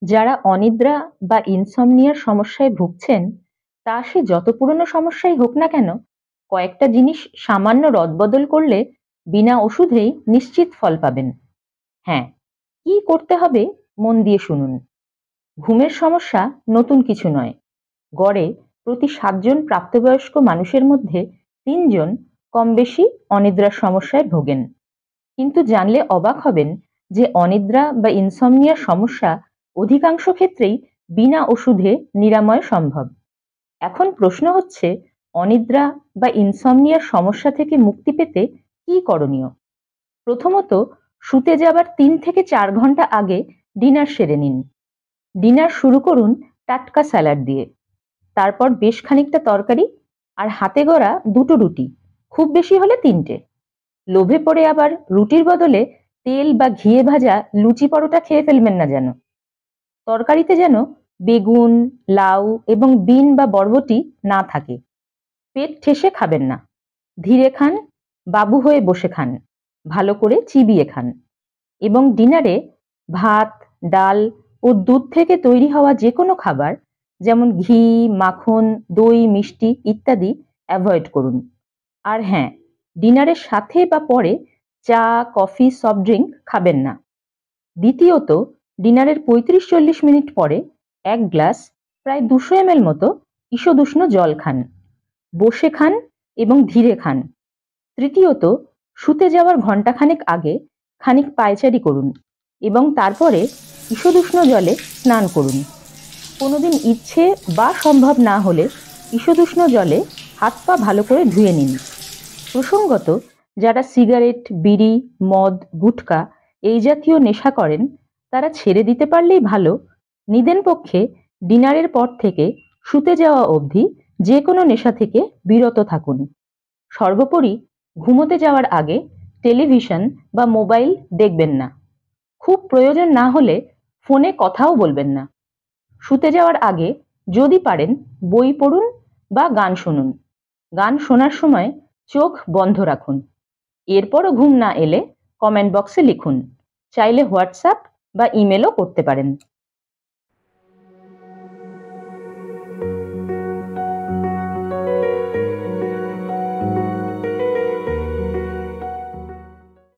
যারা অনিদ্রা বা ইনসমনিয়ার সমস্যায় ভুগছেন, তা সে যত পুরনো সমস্যাই হোক না কেন, কয়েকটা জিনিস সামান্য রদবদল করলে বিনা ওষুধেই নিশ্চিত ফল পাবেন। হ্যাঁ, কি করতে হবে মন দিয়ে শুনুন। ঘুমের সমস্যা নতুন কিছু নয়। গড়ে প্রতি 7 জন প্রাপ্তবয়স্ক মানুষের মধ্যে 3 জন কম বেশি অনিদ্রার সমস্যায় ভোগেন। কিন্তু জানলে অবাক হবেন যে অনিদ্রা বা ইনসমনিয়ার সমস্যা অধিকাংশ ক্ষেত্রেই বিনা ওষুধে নিরাময় সম্ভব। এখন প্রশ্ন হচ্ছে, অনিদ্রা বা ইনসমনিয়ার সমস্যা থেকে মুক্তি পেতে কি করণীয়? প্রথমত, শুতে যাবার 3 থেকে 4 ঘন্টা আগে ডিনার সেরে নিন। ডিনার শুরু করুন টাটকা স্যালাড দিয়ে, তারপর বেশ খানিকটা তরকারি আর হাতে গড়া 2টো রুটি, খুব বেশি হলে 3টে। লোভে পড়ে আবার রুটির বদলে তেল বা ঘিয়ে ভাজা লুচি পরোটা খেয়ে ফেলবেন না যেন। তরকারিতে যেন বেগুন, লাউ এবং বিন বা বরবটি না থাকে। পেট ঠেসে খাবেন না। ধীরে খান, বাবু হয়ে বসে খান, ভালো করে চিবিয়ে খান। এবং ডিনারে ভাত, ডাল ও দুধ থেকে তৈরি হওয়া যে কোনো খাবার, যেমন ঘি, মাখন, দই, মিষ্টি ইত্যাদি অ্যাভয়েড করুন। আর হ্যাঁ, ডিনারের সাথে বা পরে চা, কফি, সফট ড্রিঙ্ক খাবেন না। দ্বিতীয়ত, ডিনারের 35-40 মিনিট পরে 1 গ্লাস প্রায় 200 ml মতো ঈষদুষ্ণ জল খান। বসে খান এবং ধীরে খান। তৃতীয়ত, শুতে যাওয়ার ঘণ্টাখানেক আগে খানিক পায়চারি করুন এবং তারপরে ঈষদুষ্ণ জলে স্নান করুন। কোনোদিন ইচ্ছে বা সম্ভব না হলে ঈষদুষ্ণ জলে হাত পা ভালো করে ধুয়ে নিন। প্রসঙ্গত, যারা সিগারেট, বিড়ি, মদ, গুটখা এই জাতীয় নেশা করেন, তারা ছেড়ে দিতে পারলেই ভালো। নিদেন পক্ষে ডিনারের পর থেকে শুতে যাওয়া অবধি যে কোনো নেশা থেকে বিরত থাকুন। সর্বোপরি, ঘুমোতে যাওয়ার আগে টেলিভিশন বা মোবাইল দেখবেন না। খুব প্রয়োজন না হলে ফোনে কথাও বলবেন না। শুতে যাওয়ার আগে যদি পারেন বই পড়ুন বা গান শুনুন। গান শোনার সময় চোখ বন্ধ রাখুন। এরপরও ঘুম না এলে কমেন্ট বক্সে লিখুন। চাইলে হোয়াটসঅ্যাপ বা ইমেলও করতে পারেন।